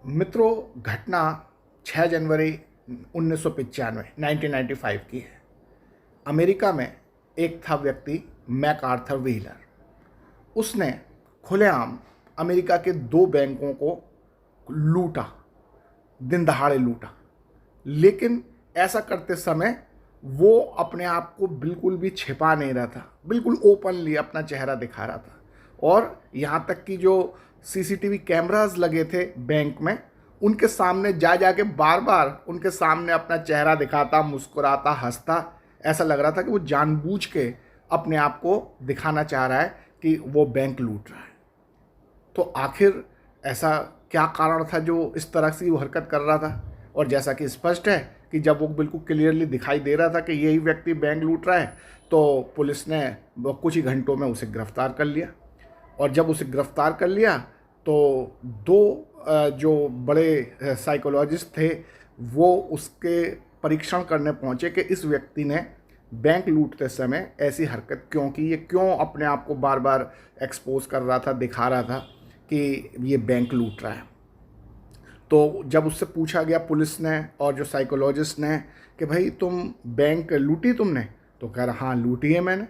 मित्रों, घटना 6 जनवरी 1995 1995 की है। अमेरिका में एक था व्यक्ति मैक आर्थर व्हीलर। उसने खुलेआम अमेरिका के 2 बैंकों को लूटा, दिन दहाड़े लूटा। लेकिन ऐसा करते समय वो अपने आप को बिल्कुल भी छिपा नहीं रहा था, बिल्कुल ओपनली अपना चेहरा दिखा रहा था। और यहाँ तक कि जो सीसीटीवी कैमरास लगे थे बैंक में, उनके सामने जा के बार बार उनके सामने अपना चेहरा दिखाता, मुस्कुराता, हंसता। ऐसा लग रहा था कि वो जानबूझ के अपने आप को दिखाना चाह रहा है कि वो बैंक लूट रहा है। तो आखिर ऐसा क्या कारण था जो इस तरह से वो हरकत कर रहा था? और जैसा कि स्पष्ट है कि जब वो बिल्कुल क्लियरली दिखाई दे रहा था कि यही व्यक्ति बैंक लूट रहा है, तो पुलिस ने कुछ ही घंटों में उसे गिरफ्तार कर लिया। और जब उसे गिरफ्तार कर लिया तो 2 जो बड़े साइकोलॉजिस्ट थे वो उसके परीक्षण करने पहुंचे कि इस व्यक्ति ने बैंक लूटते समय ऐसी हरकत क्यों की, ये क्यों अपने आप को बार बार एक्सपोज कर रहा था, दिखा रहा था कि ये बैंक लूट रहा है। तो जब उससे पूछा गया पुलिस ने और जो साइकोलॉजिस्ट ने कि भाई तुम बैंक लूटी तुमने, तो कह रहा हाँ लूटी है मैंने।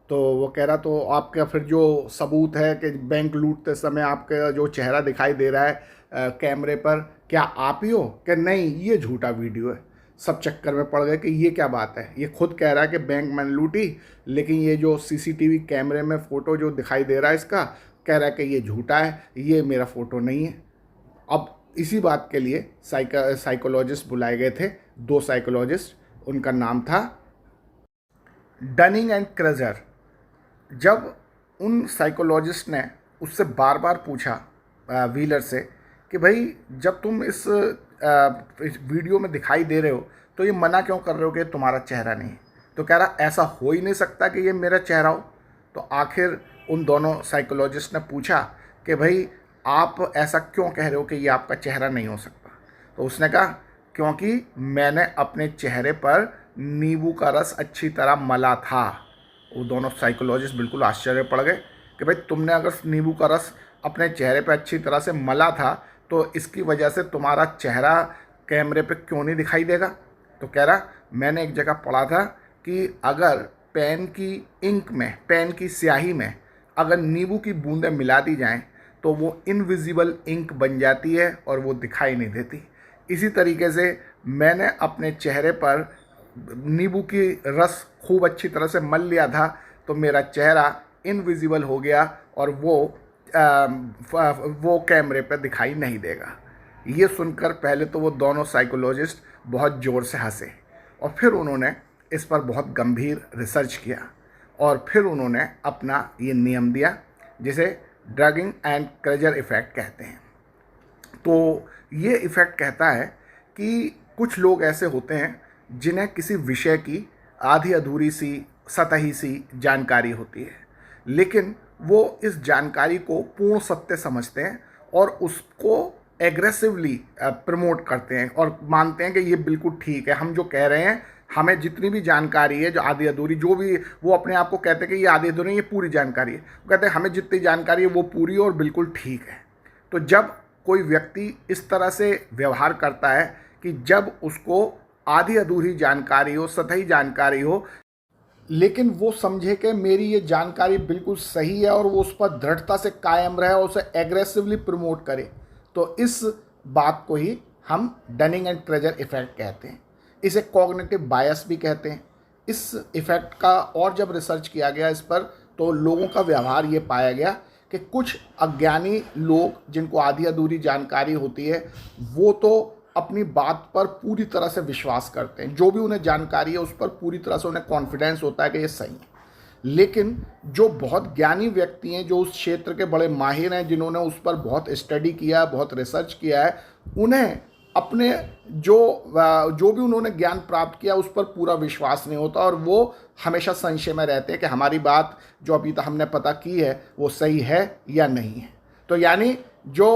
तो वो कह रहा तो आपका फिर जो सबूत है कि बैंक लूटते समय आपका जो चेहरा दिखाई दे रहा है कैमरे पर, क्या आप ही हो? कि नहीं, ये झूठा वीडियो है। सब चक्कर में पड़ गए कि ये क्या बात है। ये खुद कह रहा है कि बैंक मैंने लूटी, लेकिन ये जो सीसीटीवी कैमरे में फ़ोटो जो दिखाई दे रहा है इसका, कह रहा है कि ये झूठा है, ये मेरा फ़ोटो नहीं है। अब इसी बात के लिए साइकोलॉजिस्ट बुलाए गए थे, 2 साइकोलॉजिस्ट। उनका नाम था डनिंग एंड क्रेजर। जब उन साइकोलॉजिस्ट ने उससे बार बार पूछा व्हीलर से कि भाई जब तुम इस वीडियो में दिखाई दे रहे हो तो ये मना क्यों कर रहे हो कि तुम्हारा चेहरा नहीं है? तो कह रहा ऐसा हो ही नहीं सकता कि ये मेरा चेहरा हो। तो आखिर उन दोनों साइकोलॉजिस्ट ने पूछा कि भाई आप ऐसा क्यों कह रहे हो कि ये आपका चेहरा नहीं हो सकता? तो उसने कहा क्योंकि मैंने अपने चेहरे पर नींबू का रस अच्छी तरह मला था। वो दोनों साइकोलॉजिस्ट बिल्कुल आश्चर्य पड़ गए कि भाई तुमने अगर नींबू का रस अपने चेहरे पे अच्छी तरह से मला था तो इसकी वजह से तुम्हारा चेहरा कैमरे पे क्यों नहीं दिखाई देगा? तो कह रहा मैंने एक जगह पढ़ा था कि अगर पेन की इंक में, पेन की स्याही में अगर नींबू की बूंदें मिला दी जाएं तो वो इनविजिबल इंक बन जाती है और वो दिखाई नहीं देती। इसी तरीके से मैंने अपने चेहरे पर नींबू की रस खूब अच्छी तरह से मल लिया था तो मेरा चेहरा इनविजिबल हो गया और वो कैमरे पर दिखाई नहीं देगा। ये सुनकर पहले तो वो दोनों साइकोलॉजिस्ट बहुत ज़ोर से हंसे और फिर उन्होंने इस पर बहुत गंभीर रिसर्च किया और फिर उन्होंने अपना ये नियम दिया जिसे ड्रगिंग एंड क्रेजर इफ़ेक्ट कहते हैं। तो ये इफ़ेक्ट कहता है कि कुछ लोग ऐसे होते हैं जिन्हें किसी विषय की आधी अधूरी सी, सतही सी जानकारी होती है, लेकिन वो इस जानकारी को पूर्ण सत्य समझते हैं और उसको एग्रेसिवली प्रमोट करते हैं और मानते हैं कि ये बिल्कुल ठीक है, हम जो कह रहे हैं, हमें जितनी भी जानकारी है जो आधी अधूरी, जो भी वो अपने आप को कहते हैं कि ये आधी अधूरी, ये पूरी जानकारी है। वो कहते हैं हमें जितनी जानकारी है वो पूरी और बिल्कुल ठीक है। तो जब कोई व्यक्ति इस तरह से व्यवहार करता है कि जब उसको आधी अधूरी जानकारी हो, सतही जानकारी हो, लेकिन वो समझे कि मेरी ये जानकारी बिल्कुल सही है और वो उस पर दृढ़ता से कायम रहे और उसे एग्रेसिवली प्रमोट करे, तो इस बात को ही हम डनिंग एंड क्रेजर इफ़ेक्ट कहते हैं। इसे कॉग्निटिव बायस भी कहते हैं। इस इफ़ेक्ट का और जब रिसर्च किया गया इस पर, तो लोगों का व्यवहार ये पाया गया कि कुछ अज्ञानी लोग जिनको आधी अधूरी जानकारी होती है वो तो अपनी बात पर पूरी तरह से विश्वास करते हैं, जो भी उन्हें जानकारी है उस पर पूरी तरह से उन्हें कॉन्फिडेंस होता है कि ये सही है। लेकिन जो बहुत ज्ञानी व्यक्ति हैं, जो उस क्षेत्र के बड़े माहिर हैं, जिन्होंने उस पर बहुत स्टडी किया, बहुत रिसर्च किया है, उन्हें अपने जो भी उन्होंने ज्ञान प्राप्त किया उस पर पूरा विश्वास नहीं होता और वो हमेशा संशय में रहते हैं कि हमारी बात जो अभी तक हमने पता की है वो सही है या नहीं है। तो यानी जो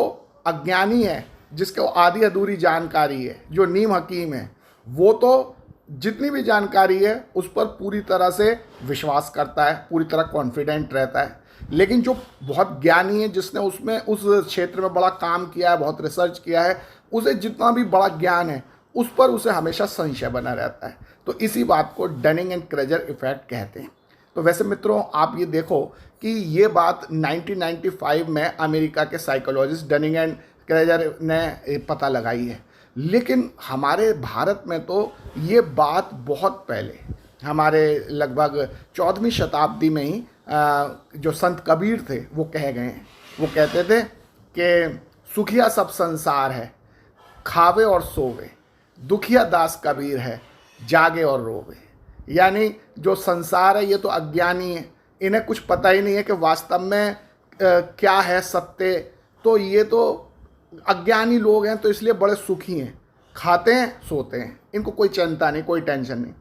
अज्ञानी है, जिसको आधी अधूरी जानकारी है, जो नीम हकीम है, वो तो जितनी भी जानकारी है उस पर पूरी तरह से विश्वास करता है, पूरी तरह कॉन्फिडेंट रहता है। लेकिन जो बहुत ज्ञानी है, जिसने उसमें उस क्षेत्र में बड़ा काम किया है, बहुत रिसर्च किया है, उसे जितना भी बड़ा ज्ञान है उस पर उसे हमेशा संशय बना रहता है। तो इसी बात को डनिंग एंड क्रेजर इफेक्ट कहते हैं। तो वैसे मित्रों, आप ये देखो कि ये बात 1995 में अमेरिका के साइकोलॉजिस्ट डनिंग एंड क्रेजर ने पता लगाई है, लेकिन हमारे भारत में तो ये बात बहुत पहले, हमारे लगभग 14वीं शताब्दी में ही जो संत कबीर थे वो कह गए हैं। वो कहते थे कि सुखिया सब संसार है, खावे और सोवे, दुखिया दास कबीर है, जागे और रोवे। यानी जो संसार है ये तो अज्ञानी है, इन्हें कुछ पता ही नहीं है कि वास्तव में क्या है सत्य। तो ये तो अज्ञानी लोग हैं, तो इसलिए बड़े सुखी हैं, खाते हैं सोते हैं, इनको कोई चिंता नहीं, कोई टेंशन नहीं।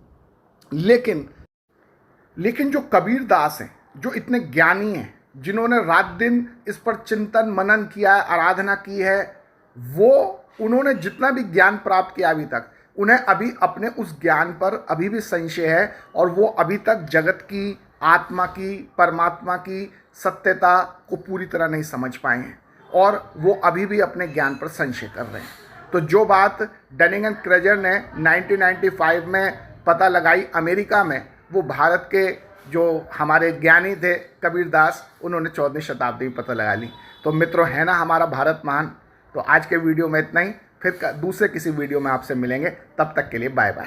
लेकिन जो कबीर दास हैं, जो इतने ज्ञानी हैं, जिन्होंने रात दिन इस पर चिंतन मनन किया है, आराधना की है, वो उन्होंने जितना भी ज्ञान प्राप्त किया अभी तक, उन्हें अभी अपने उस ज्ञान पर अभी भी संशय है, और वो अभी तक जगत की, आत्मा की, परमात्मा की सत्यता को पूरी तरह नहीं समझ पाए हैं, और वो अभी भी अपने ज्ञान पर संशय कर रहे हैं। तो जो बात डनिंग एंड क्रेजर ने 1995 में पता लगाई अमेरिका में, वो भारत के जो हमारे ज्ञानी थे कबीर दास, उन्होंने 14वीं शताब्दी में पता लगा ली। तो मित्रों, है ना हमारा भारत महान। तो आज के वीडियो में इतना ही, फिर दूसरे किसी वीडियो में आपसे मिलेंगे, तब तक के लिए बाय बाय।